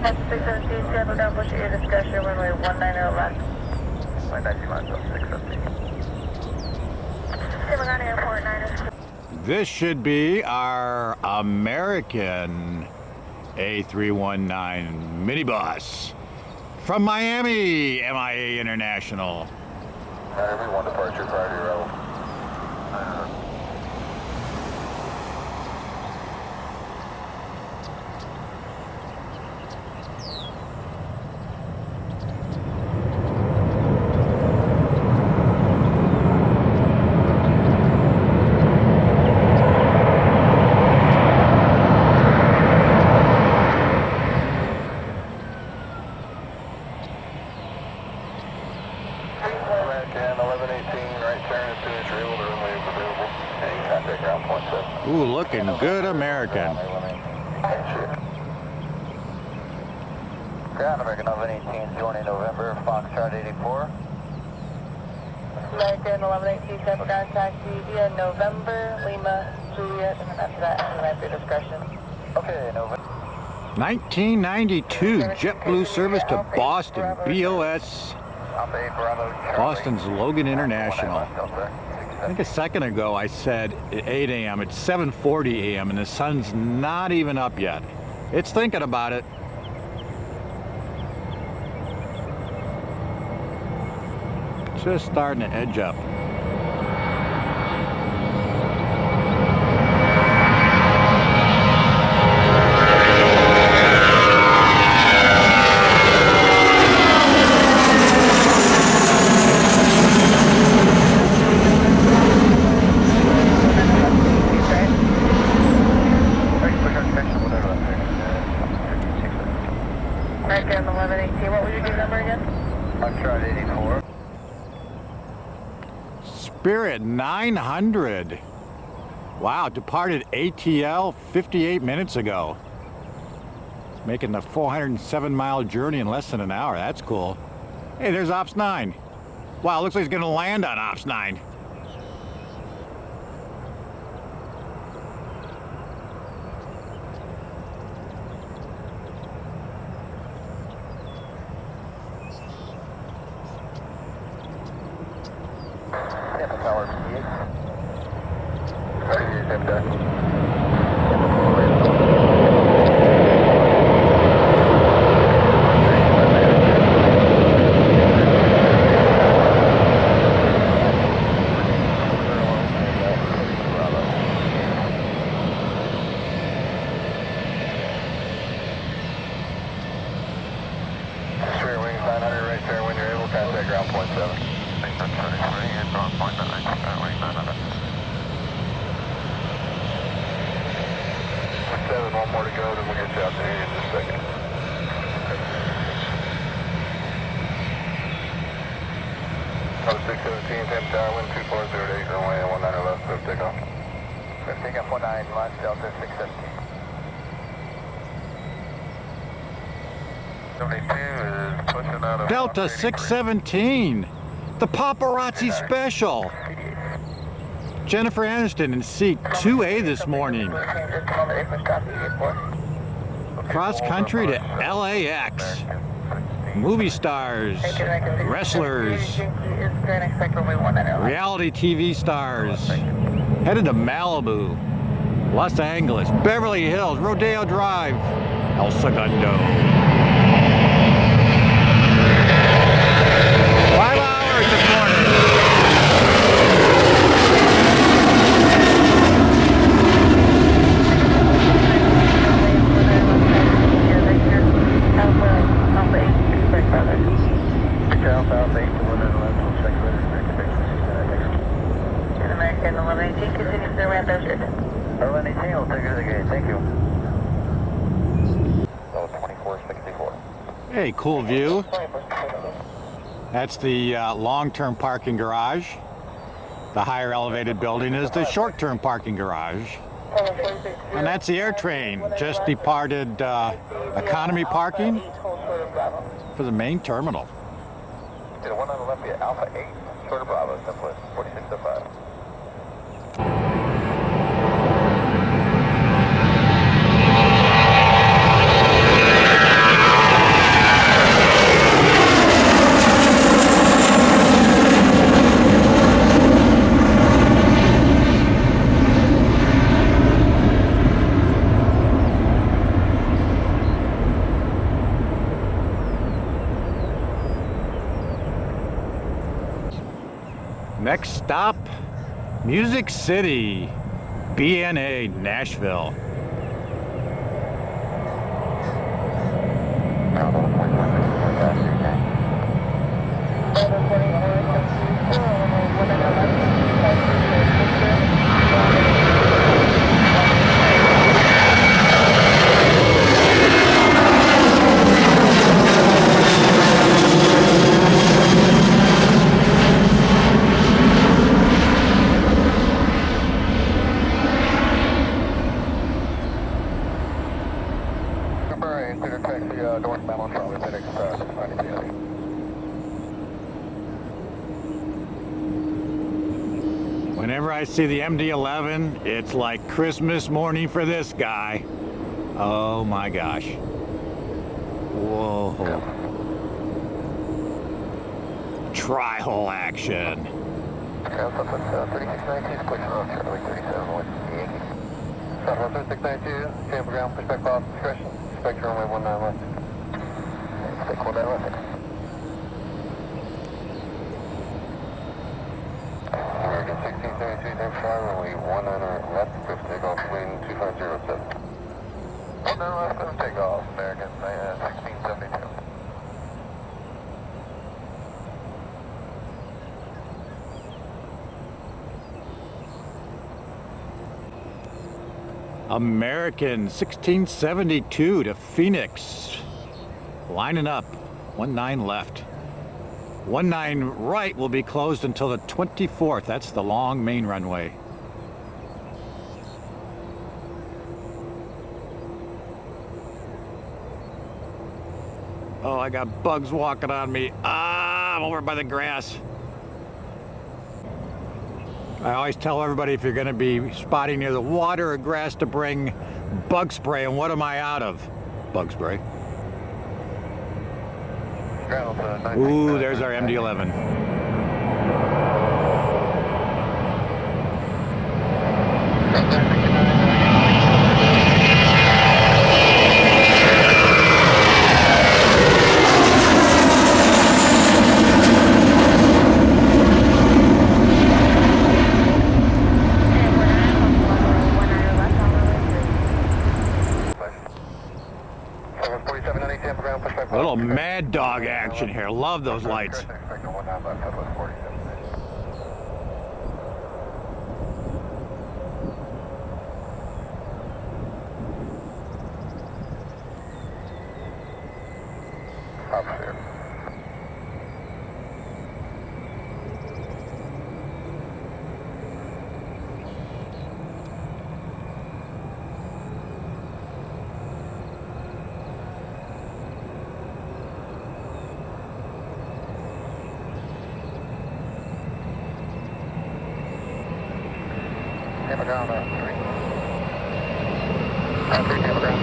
That's 617, Tampa, down, push your discussion, runway 19 left. 190 miles, 617. Tampa, Airport, 9. This should be our American A319 minibus from Miami, MIA International. Everyone departure prior to your arrival. Ooh, looking good American. Ground American 1118, joining November, Foxtrot 84. American 1118, Tampa, contact you via November, Lima, Juliet, and then after that, at your discretion. Okay, November. 1992 JetBlue service to Boston, BOS, Boston's Logan International. I think a second ago I said at 8 a.m. It's 7:40 a.m. and the sun's not even up yet. It's thinking about it. Just starting to edge up. American 1118, what was your gate number again? Foxtrot 84. Spirit 900. Wow, departed ATL 58 minutes ago. Making the 407-mile journey in less than an hour. That's cool. Hey, there's Ops 9. Wow, looks like he's gonna land on Ops 9. Tampa Tower 58. Ready, Tampa. Straight wings 900, right fair when you're able, contact ground point 7. Seven, one more to go, then we'll get you out there in just a second. Out of 617, Tampa Tower, wind 2408, runway 19 left, so takeoff. Takeoff 19 left, Delta 617. 72 is pushing out of Delta 617. The paparazzi special. Jennifer Aniston in seat 2A this morning. Cross country to LAX. Movie stars, wrestlers, reality TV stars. Headed to Malibu, Los Angeles, Beverly Hills, Rodeo Drive, El Segundo. 5 hours this morning. American 1118, continues to ramp those. 1118, we'll take it to the gate, thank you. Oh, 2464. Hey, cool view. That's the long-term parking garage. The higher elevated building is the short-term parking garage. And that's the air train. Just departed economy parking for the main terminal. The one on the left, Alpha 8, short of Bravo, template 4605. Next stop, Music City, BNA, Nashville. Whenever I see the MD-11, it's like Christmas morning for this guy. Oh my gosh. Whoa. Tri-hole action. 3692, Tampa ground, push back off discretion. Spectre runway 19 left. Stick 19 left. American 1672, Tampa ground, runway 19 left, push takeoff, wind 2507. 19 left, push takeoff, American 1672. American 1672 to Phoenix. Lining up. 19 left. 19 right will be closed until the 24th. That's the long main runway. Oh, I got bugs walking on me. Ah, I'm over by the grass. I always tell everybody if you're going to be spotting near the water or grass to bring bug spray. And what am I out of? Bug spray. Ooh, there's our MD-11. A little mad dog action here. Love those lights. Tampa ground, 3. 3 Tampa ground.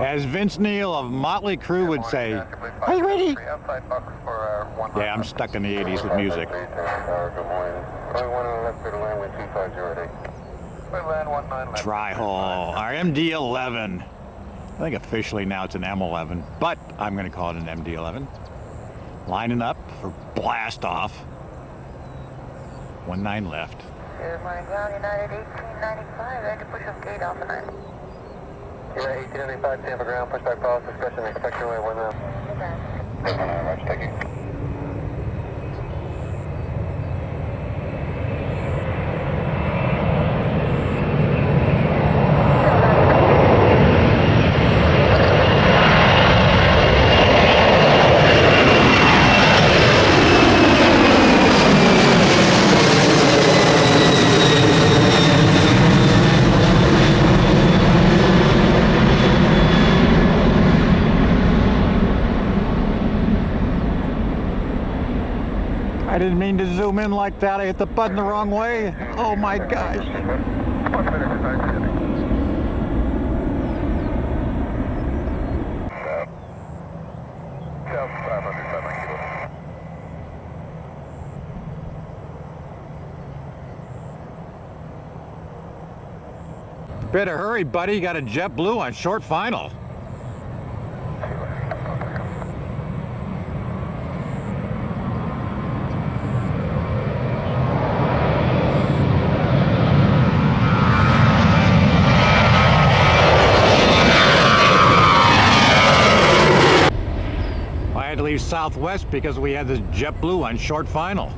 As Vince Neil of Motley Crue would say, are you ready? Yeah, I'm stuck in the 80s with music. Tri-hole, our MD-11. I think officially now it's an M11, but I'm going to call it an MD-11. Lining up for blast off. 19 left. Good morning, ground United 1895. I had to push up gate off tonight. Yeah, 1895 Tampa ground, pushback policy discussion, expect your way 19. Roger, thank you. I didn't mean to zoom in like that. I hit the button the wrong way. Oh my gosh. Better hurry, buddy. You got a JetBlue on short final. I had to leave Southwest because we had this JetBlue on short final.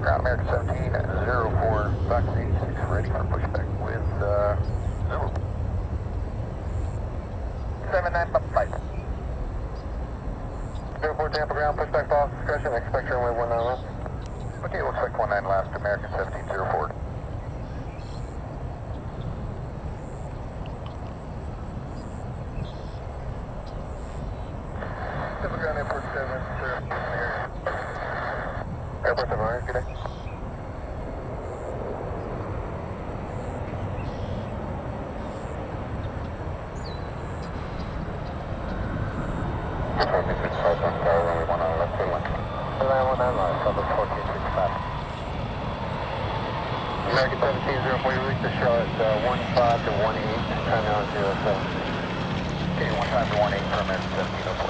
Ground American 1704, Fox 86, ready for pushback with 7955. 04 Tampa ground, pushback false discussion, expect runway 19 left. Okay, looks like 19 left, American 1704. Tampa ground, airport 7, sir. Airport 7, alright, good day. American 1704, you reached the Charlotte 15 to 18, time now is 07. Okay, 15 to 18 for American 1704.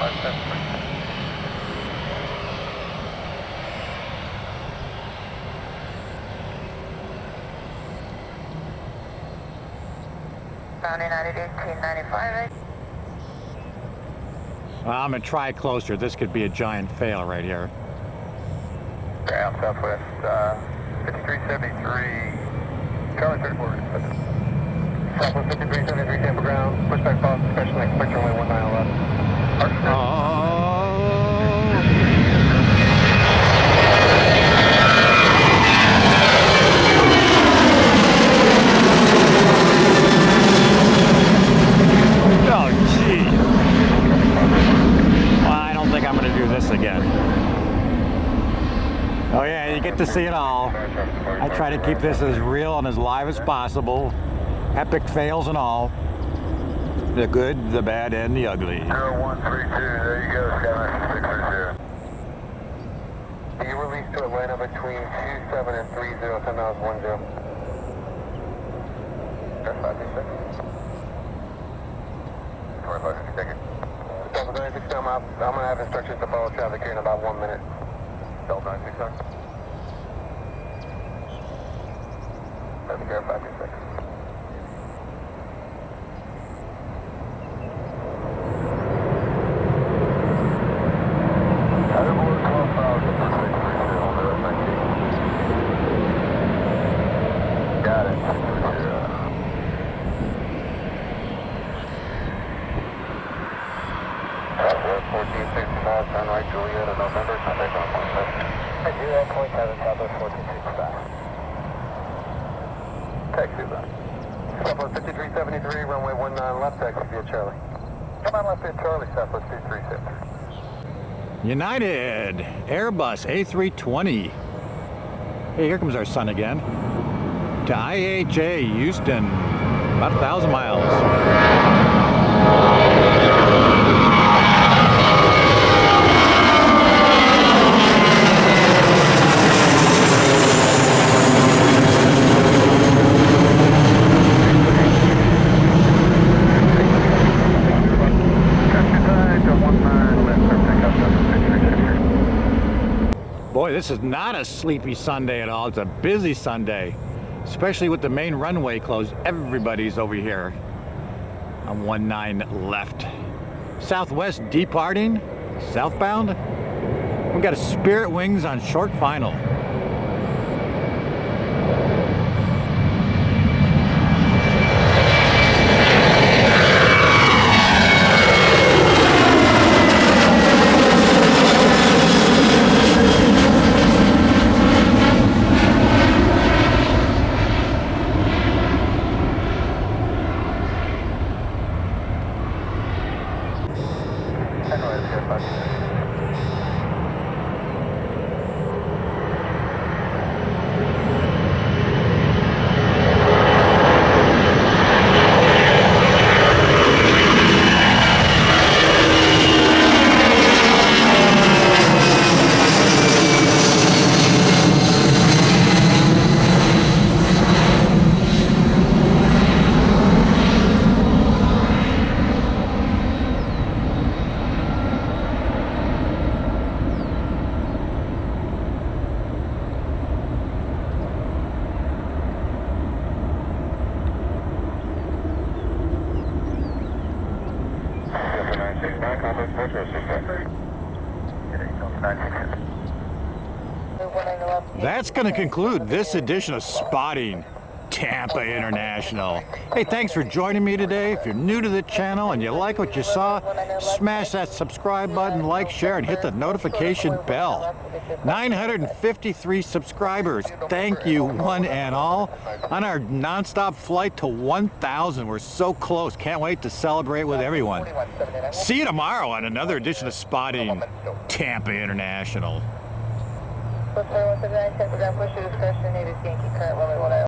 573. United 1895, right? Well, I'm gonna try closer. This could be a giant fail right here. Ground Southwest 5373, Charlie 34. Southwest 5373, Tampa ground, pushback false, discussion, expect runway 19 left. Oh, gee. Well, I don't think I'm gonna do this again. Oh yeah, you get to see it all. I try to keep this as real and as live as possible. Epic fails and all. The good, the bad, and the ugly. 0132, there you go, Skymaster 630. You released to Atlanta between 27 and 30, 10 miles 10. That's 526. 25 seconds. Delta 96, I'm going to have instructions to follow traffic here in about 1 minute. Delta 96, sir. Traffic here 526. Got it. Southwest 1465, turn right Juliet in November, contact on 0.7. 0.7, Southwest 1465. Taxi back. Southwest 5373, runway 19 left, taxi via Charlie. Come on left via Charlie, Southwest 236. United Airbus A320. Hey, here comes our son again. To IHA Houston, about 1,000 miles. Boy, this is not a sleepy Sunday at all. It's a busy Sunday, especially with the main runway closed. Everybody's over here on 19 left. Southwest departing, southbound. We got a Spirit Wings on short final. That's going to conclude this edition of Spotting Tampa International. Hey, thanks for joining me today. If you're new to the channel and you like what you saw, smash that subscribe button, like, share, and hit the notification bell. 953 subscribers. Thank you, one and all. On our nonstop flight to 1,000. We're so close. Can't wait to celebrate with everyone. See you tomorrow on another edition of Spotting Tampa International. Once again, 10%, push your discretion, Navy Yankee, current runway 10.